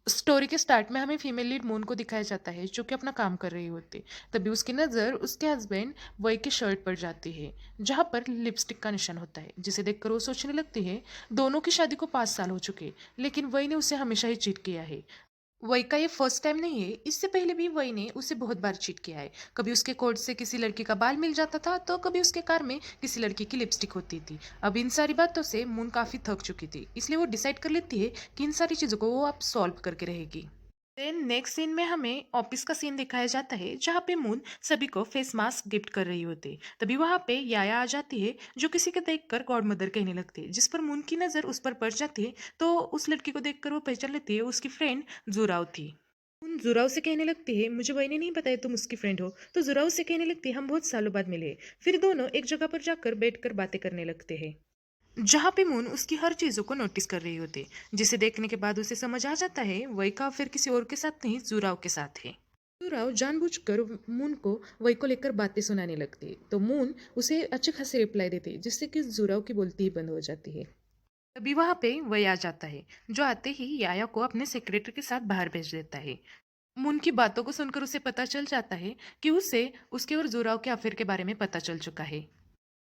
Story के start में हमें फीमेल लीड मून को दिखाया जाता है जो कि अपना काम कर रही होती है। तभी उसकी नज़र उसके हस्बैंड वही की शर्ट पर जाती है जहाँ पर लिपस्टिक का निशान होता है, जिसे देखकर वो सोचने लगती है दोनों की शादी को 5 साल हो चुके, लेकिन वही ने उसे हमेशा ही चीट किया है। वही का ये फर्स्ट टाइम नहीं है, इससे पहले भी वही ने उसे बहुत बार चीट किया है। कभी उसके कोट से किसी लड़की का बाल मिल जाता था तो कभी उसके कार में किसी लड़की की लिपस्टिक होती थी। अब इन सारी बातों से मून काफी थक चुकी थी, इसलिए वो डिसाइड कर लेती है कि इन सारी चीजों को वो अब सॉल्व करके रहेगी। देन नेक्स्ट सीन में हमें ऑफिस का सीन दिखाया जाता है जहाँ पे मून सभी को फेस मास्क गिफ्ट कर रही होती है। तभी वहाँ पे याया आ जाती है जो किसी को देखकर गॉड मदर कहने लगती है, जिस पर मून की नज़र उस पर पड़ जाती है तो उस लड़की को देखकर वो पहचान लेती है उसकी फ्रेंड जुराव थी। उन जुराव से कहने लगती है मुझे वही ने नहीं बताया तुम उसकी फ्रेंड हो, तो जुराव से कहने लगती है हम बहुत सालों बाद मिले। फिर दोनों एक जगह पर जाकर बैठकर बातें करने लगते हैं जहाँ पे मून उसकी हर चीजों को नोटिस कर रही होती है, जिसे देखने के बाद उसे समझ आ जाता है वही का फिर किसी और के साथ नहीं जुराव के साथ है। जुराव जानबूझकर मून को वही को लेकर बातें सुनाने लगती है तो मून उसे अच्छे खासे रिप्लाई देती है जिससे कि जुराव की बोलती ही बंद हो जाती है। तभी वहां पे वही आ जाता है जो आते ही याया को अपने सेक्रेटरी के साथ बाहर भेज देता है। मून की बातों को सुनकर उसे पता चल जाता है कि उसे उसके और जुराव के अफेयर के बारे में पता चल चुका है।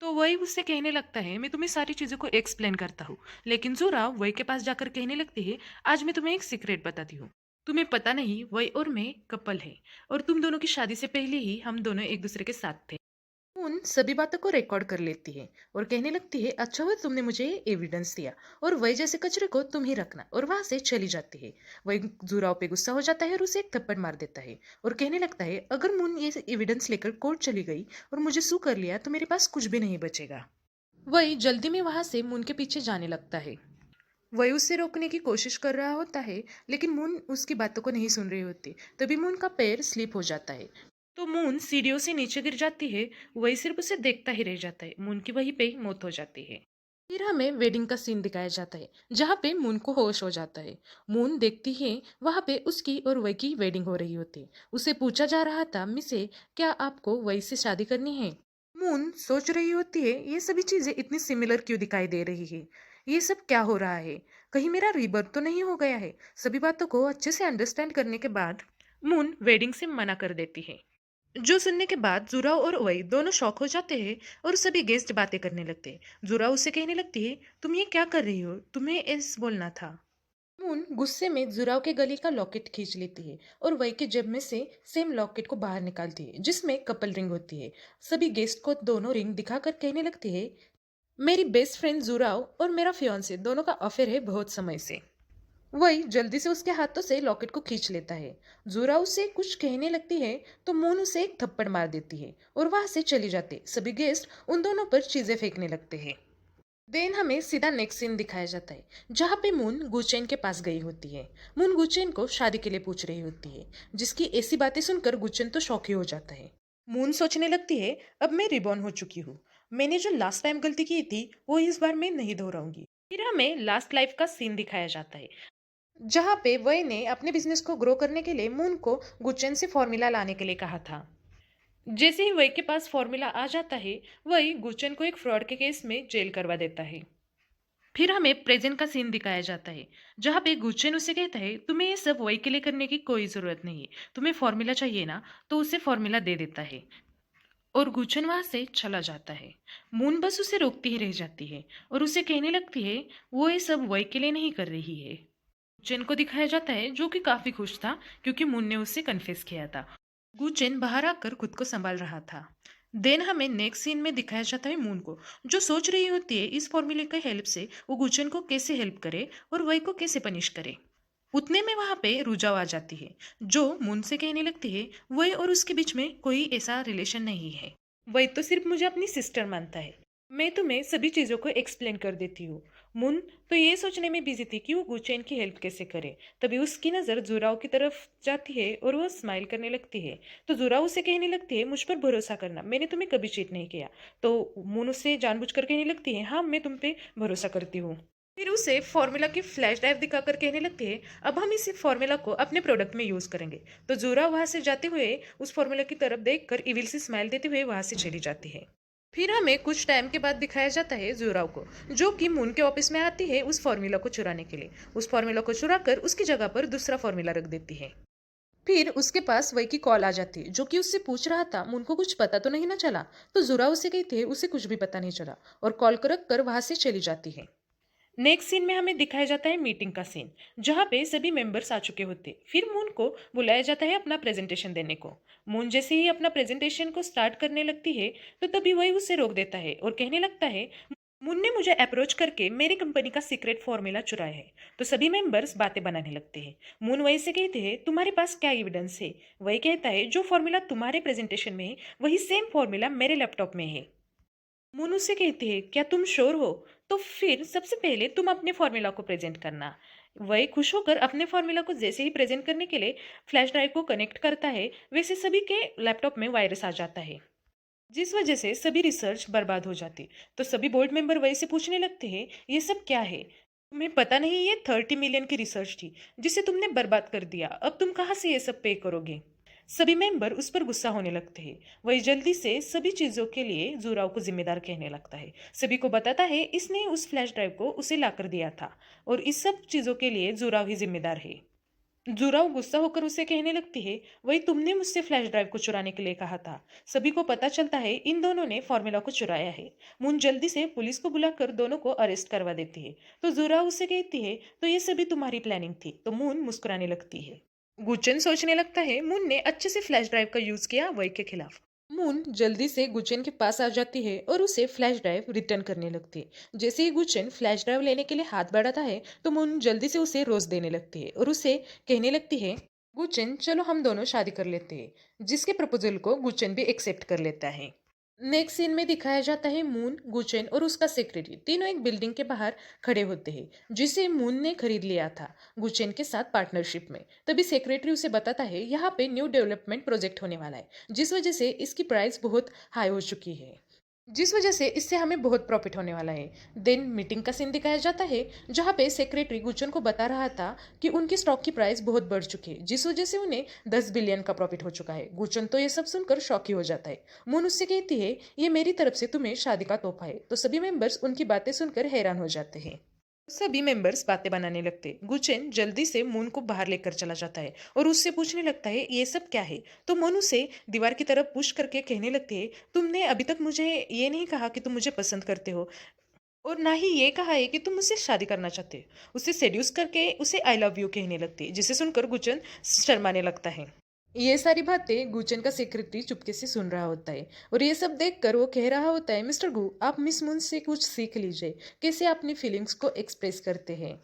तो वही उससे कहने लगता है मैं तुम्हें सारी चीजों को एक्सप्लेन करता हूँ, लेकिन जोरा वही के पास जाकर कहने लगती है आज मैं तुम्हें एक सीक्रेट बताती हूँ। तुम्हें पता नहीं वही और मैं कपल है, और तुम दोनों की शादी से पहले ही हम दोनों एक दूसरे के साथ थे। उन सभी बातों को रिकॉर्ड कर लेती है और कहने लगती है अच्छा हुआ तुमने मुझे एविडेंस दिया, और वही जैसे कचरे को तुम ही रखना, और वहां से चली जाती है। वही जुराव पे गुस्सा हो जाता है और उसे एक थप्पड़ मार देता है और कहने लगता है अगर मुन ये एविडेंस लेकर कोर्ट चली गई और मुझे सू कर लिया तो मेरे पास कुछ भी नहीं बचेगा। वही जल्दी में वहां से मून के पीछे जाने लगता है। वही उसे रोकने की कोशिश कर रहा होता है, लेकिन मून उसकी बातों को नहीं सुन रही होती। तभी मून का पैर स्लिप हो जाता है तो मून सीढ़ियों से नीचे गिर जाती है। वही सिर्फ उसे देखता ही रह जाता है। मून की वहीं पे ही मौत हो जाती है। फिर हमें वेडिंग का सीन दिखाया जाता है जहाँ पे मून को होश हो जाता है। मून देखती है वहां पे उसकी और वही की वेडिंग हो रही होती है। उसे पूछा जा रहा था मिसे क्या आपको वही से शादी करनी है। मून सोच रही होती है ये सभी चीजें इतनी सिमिलर क्यों दिखाई दे रही है, ये सब क्या हो रहा है, कहीं मेरा रीबर्थ तो नहीं हो गया है। सभी बातों को अच्छे से अंडरस्टैंड करने के बाद मून वेडिंग से मना कर देती है, जो सुनने के बाद जुराव और ओवई दोनों शॉक हो जाते हैं और सभी गेस्ट बातें करने लगते हैं। जुराव उससे कहने लगती है तुम ये क्या कर रही हो, तुम्हें ऐस बोलना था। मून गुस्से में जुराव के गले का लॉकेट खींच लेती है और वही के जेब में से सेम लॉकेट को बाहर निकालती है जिसमें कपल रिंग होती है। सभी गेस्ट को दोनों रिंग दिखाकर कहने लगती है मेरी बेस्ट फ्रेंड जुराव और मेरा फियांसे दोनों का अफेयर है बहुत समय से। वही जल्दी से उसके हाथों से लॉकेट को खींच लेता है। जुरा उसे कुछ कहने लगती है तो मून उसे एक थप्पड़ मार देती है और वहां से चली जाती। सभी गेस्ट उन दोनों पर चीजें फेंकने लगते हैं। देन हमें सीधा नेक्स्ट सीन दिखाया जाता है जहाँ पे मून गुचेन के पास गई होती है। मून गुचेन को शादी के लिए पूछ रही होती है, जिसकी ऐसी बातें सुनकर गुचेन तो शौक ही हो जाता है। मून सोचने लगती है अब मैं रिबॉर्न हो चुकी हूँ, मैंने जो लास्ट टाइम गलती की थी वो इस बार मैं नहीं दोहराऊंगी। फिर हमें लास्ट लाइफ का सीन दिखाया जाता है जहाँ पे वही ने अपने बिजनेस को ग्रो करने के लिए मून को गुचेन से फॉर्मूला लाने के लिए कहा था। जैसे ही वही के पास फॉर्मूला आ जाता है वही गुचेन को एक फ्रॉड के केस में जेल करवा देता है। फिर हमें प्रेजेंट का सीन दिखाया जाता है जहाँ पे गुचेन उसे कहता है तुम्हें ये सब वही के लिए करने की कोई जरूरत नहीं है, तुम्हें फॉर्मूला चाहिए ना, तो उसे फॉर्मूला दे देता है और गुचेन वहां से चला जाता है। मून बस उसे रोकती ही रह जाती है और उसे कहने लगती है वो ये सब वही के लिए नहीं कर रही है। गुचेन को दिखाया जाता है जो कि काफी खुश था क्योंकि मून ने उसे कन्फेस किया था। गुचेन बाहर आकर खुद को संभाल रहा था। देन हमें नेक्स्ट सीन में दिखाया जाता है मून को जो सोच रही होती है इस फॉर्मूले की हेल्प से वो गुचेन को कैसे हेल्प करे और वही को कैसे पनिश करे। उतने में वहां पे रुजाव आ जाती है जो मून से कहने लगती है वही और उसके बीच में कोई ऐसा रिलेशन नहीं है, वही तो सिर्फ मुझे अपनी सिस्टर मानता है। मैं तुम्हें सभी चीजों को एक्सप्लेन कर देती हूँ। मुन तो ये सोचने में बिजी थी कि वो गुचैन की हेल्प कैसे करे। तभी उसकी नजर जुराव की तरफ जाती है और वो स्माइल करने लगती है। तो जुराव उसे कहने लगती है मुझ पर भरोसा करना, मैंने तुम्हें कभी चीट नहीं किया। तो मुन उसे जानबूझकर कहने लगती है हाँ मैं तुम पे भरोसा करती हूँ। फिर उसे फॉर्मूला की फ्लैश ड्राइव दिखाकर कहने लगती है अब हम इसी फॉर्मूला को अपने प्रोडक्ट में यूज करेंगे। तो जोरा वहां से जाते हुए उस फॉर्मूला की तरफ देखकर इविल सी स्माइल देते हुए वहां से चली जाती है। फिर हमें कुछ टाइम के बाद दिखाया जाता है जुराव को, जो कि मून के ऑफिस में आती है उस फॉर्मूला को चुराने के लिए। उस फॉर्मूला को चुरा कर उसकी जगह पर दूसरा फॉर्मूला रख देती है। फिर उसके पास वही की कॉल आ जाती है, जो कि उससे पूछ रहा था मुन को कुछ पता तो नहीं ना चला। तो जुरा उसे कहती है उसे कुछ भी पता नहीं चला, और कॉल को रख कर वहां से चली जाती है। नेक्स्ट सीन में हमें दिखाया जाता है मीटिंग का सीन, जहाँ पे सभी मेंबर्स आ चुके होते। फिर मून को बुलाया जाता है अपना प्रेजेंटेशन देने को। मून जैसे ही अपना प्रेजेंटेशन को स्टार्ट करने लगती है, तो तभी वही उसे रोक देता है और कहने लगता है, मून ने मुझे अप्रोच करके मेरी कंपनी का सीक्रेट फॉर्मूला चुराया है। तो सभी मेंबर्स बातें बनाने लगते हैं। मून वही से कहते हैं तुम्हारे पास क्या एविडेंस है। वही कहता है जो फॉर्मूला तुम्हारे प्रेजेंटेशन में है वही सेम फॉर्मूला मेरे लैपटॉप में है। मोनू से कहती है क्या तुम श्योर हो। तो फिर सबसे पहले तुम अपने फॉर्मूला को प्रेजेंट करना। वही खुश होकर अपने फॉर्मूला को जैसे ही प्रेजेंट करने के लिए फ्लैश ड्राइव को कनेक्ट करता है, वैसे सभी के लैपटॉप में वायरस आ जाता है, जिस वजह से सभी रिसर्च बर्बाद हो जाती। तो सभी बोर्ड मेंबर वही से पूछने लगते हैं ये सब क्या है। तुम्हें पता नहीं ये 30 मिलियन की रिसर्च थी जिसे तुमने बर्बाद कर दिया, अब तुम कहाँ से ये सब पे करोगे। सभी मेंबर उस पर गुस्सा होने लगते हैं। वही जल्दी से सभी चीजों के लिए जुराव को जिम्मेदार कहने लगता है। सभी को बताता है इसने उस फ्लैश ड्राइव को उसे लाकर दिया था, और इस सब चीजों के लिए जुराव ही जिम्मेदार है। जुराव गुस्सा होकर उसे कहने लगती है वही तुमने मुझसे फ्लैश ड्राइव को चुराने के लिए कहा था। सभी को पता चलता है इन दोनों ने फॉर्मूला को चुराया है। मून जल्दी से पुलिस को बुलाकर दोनों को अरेस्ट करवा देती है। तो जुराव उसे कहती है तो ये सभी तुम्हारी प्लानिंग थी। तो मून मुस्कुराने लगती है। गुचेन सोचने लगता है मून ने अच्छे से फ्लैश ड्राइव का यूज किया वही के खिलाफ। मून जल्दी से गुचेन के पास आ जाती है और उसे फ्लैश ड्राइव रिटर्न करने लगती है। जैसे ही गुचेन फ्लैश ड्राइव लेने के लिए हाथ बढ़ाता है, तो मून जल्दी से उसे रोज देने लगती है और उसे कहने लगती है गुचेन चलो हम दोनों शादी कर लेते हैं, जिसके प्रपोजल को गुचेन भी एक्सेप्ट कर लेता है। नेक्स्ट सीन में दिखाया जाता है मून, गुचेन और उसका सेक्रेटरी तीनों एक बिल्डिंग के बाहर खड़े होते हैं, जिसे मून ने खरीद लिया था गुचेन के साथ पार्टनरशिप में। तभी सेक्रेटरी उसे बताता है यहाँ पे न्यू डेवलपमेंट प्रोजेक्ट होने वाला है, जिस वजह से इसकी प्राइस बहुत हाई हो चुकी है, जिस वजह से इससे हमें बहुत प्रॉफिट होने वाला है। देन मीटिंग का सीन दिखाया जाता है, जहाँ पे सेक्रेटरी गुचन को बता रहा था कि उनकी स्टॉक की प्राइस बहुत बढ़ चुकी है, जिस वजह से उन्हें 10 बिलियन का प्रॉफिट हो चुका है। गुचन तो ये सब सुनकर शॉक ही हो जाता है। मून उससे कहती है ये मेरी तरफ से तुम्हें शादी का तोहफा है। तो सभी मेंबर्स उनकी बातें सुनकर हैरान हो जाते हैं। सभी मेंबर्स बातें बनाने लगते। गुचेन जल्दी से मून को बाहर लेकर चला जाता है और उससे पूछने लगता है ये सब क्या है। तो मून उसे दीवार की तरफ पुश करके कहने लगती है तुमने अभी तक मुझे ये नहीं कहा कि तुम मुझे पसंद करते हो, और ना ही ये कहा है कि तुम मुझसे शादी करना चाहते हो। उसे सेड्यूस करके उसे आई लव यू कहने लगती है, जिसे सुनकर गुचन शर्माने लगता है। ये सारी बातें गुचन का सेक्रेटरी चुपके से सुन रहा होता है, और ये सब देखकर वो कह रहा होता है मिस्टर गु आप मिस मून से कुछ सीख लीजिए, कैसे अपनी फीलिंग्स को एक्सप्रेस करते हैं।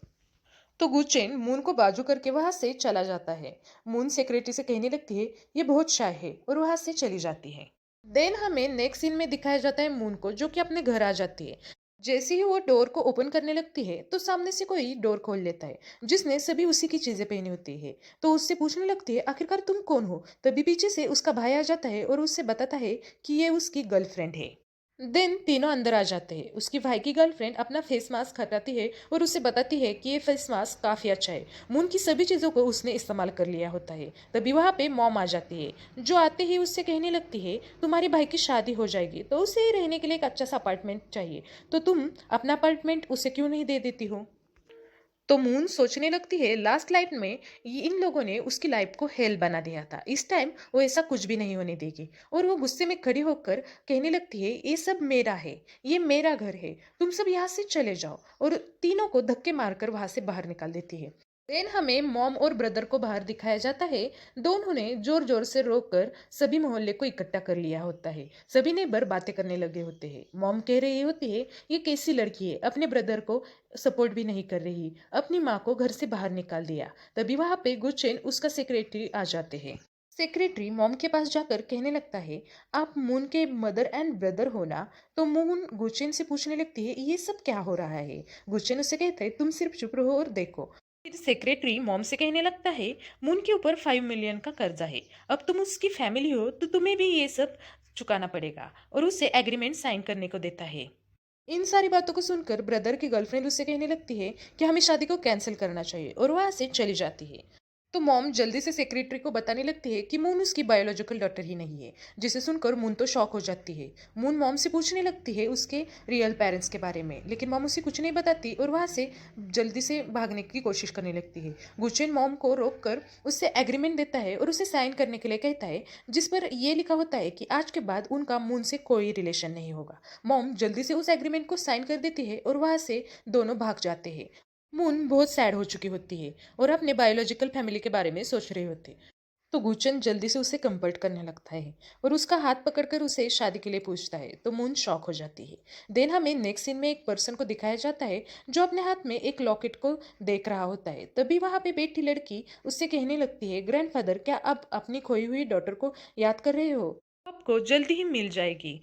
तो गुचेन मून को बाजू करके वहां से चला जाता है। मून सेक्रेटरी से कहने लगती है ये बहुत शाय है, और वहां से चली जाती है। देन हमें नेक्स्ट सीन में दिखाया जाता है मून को, जो कि अपने घर आ जाती है। जैसे ही वो डोर को ओपन करने लगती है, तो सामने से कोई डोर खोल लेता है, जिसने सभी उसी की चीजें पहनी होती है। तो उससे पूछने लगती है आखिरकार तुम कौन हो। तभी पीछे से उसका भाई आ जाता है और उससे बताता है कि ये उसकी गर्लफ्रेंड है। देन तीनों अंदर आ जाते हैं। उसकी भाई की गर्लफ्रेंड अपना फेस मास्क हटाती है और उसे बताती है कि ये फेस मास्क काफी अच्छा है। मून की सभी चीजों को उसने इस्तेमाल कर लिया होता है। तभी वहां पे मॉम आ जाती है, जो आते ही उससे कहने लगती है तुम्हारे भाई की शादी हो जाएगी, तो उसे रहने के लिए एक अच्छा सा अपार्टमेंट चाहिए, तो तुम अपना अपार्टमेंट उसे क्यों नहीं दे देती हो। तो मून सोचने लगती है लास्ट लाइफ में इन लोगों ने उसकी लाइफ को हेल बना दिया था, इस टाइम वो ऐसा कुछ भी नहीं होने देगी। और वो गुस्से में खड़ी होकर कहने लगती है ये सब मेरा है, ये मेरा घर है, तुम सब यहाँ से चले जाओ, और तीनों को धक्के मारकर वहां से बाहर निकाल देती है। देन हमें मॉम और ब्रदर को बाहर दिखाया जाता है। दोनों ने जोर जोर से रोककर सभी मोहल्ले को इकट्ठा कर लिया होता है। सभी नेबर बातें करने लगे होते हैं। मॉम कह रही होती है ये कैसी लड़की है, अपने ब्रदर को सपोर्ट भी नहीं कर रही, अपनी माँ को घर से बाहर निकाल दिया। तभी वहां पे गुचेन उसका सेक्रेटरी आ जाते हैं। सेक्रेटरी मॉम के पास जाकर कहने लगता है आप मून के मदर एंड ब्रदर हो ना। तो मून गुचेन से पूछने लगती है ये सब क्या हो रहा है। गुचेन उसे कहता है तुम सिर्फ चुप रहो और देखो। फिर सेक्रेटरी मॉम से कहने लगता है मून के ऊपर 5 मिलियन का कर्जा है, अब तुम उसकी फैमिली हो तो तुम्हें भी ये सब चुकाना पड़ेगा, और उसे एग्रीमेंट साइन करने को देता है। इन सारी बातों को सुनकर ब्रदर की गर्लफ्रेंड उससे कहने लगती है कि हमें शादी को कैंसिल करना चाहिए, और वहां से चली जाती है। तो मॉम जल्दी से सेक्रेटरी को बताने लगती है कि मून उसकी बायोलॉजिकल डॉटर ही नहीं है। जिसे सुनकर मून तो शॉक हो जाती है। मून मॉम से पूछने लगती है उसके रियल पेरेंट्स के बारे में, लेकिन मॉम उसे कुछ नहीं बताती और वहाँ से जल्दी से भागने की कोशिश करने लगती है। गुचेन मॉम को रोक कर उससे एग्रीमेंट देता है और उसे साइन करने के लिए कहता है, जिस पर यह लिखा होता है कि आज के बाद उनका मून से कोई रिलेशन नहीं होगा। मॉम जल्दी से उस एग्रीमेंट को साइन कर देती है और वहाँ से दोनों भाग जाते हैं। मून बहुत सैड हो चुकी होती है और अपने बायोलॉजिकल फैमिली के बारे में सोच रही होती है। तो गुचन जल्दी से उसे कंफर्ट करने लगता है और उसका हाथ पकड़कर उसे शादी के लिए पूछता है। तो मून शॉक हो जाती है। देन हमें नेक्स्ट सीन में एक पर्सन को दिखाया जाता है जो अपने हाथ में एक लॉकेट को देख रहा होता है। तभी वहां पे बैठी लड़की उससे कहने लगती है, ग्रैंडफादर क्या आप अपनी खोई हुई डॉटर को याद कर रहे हो? आपको जल्दी ही मिल जाएगी।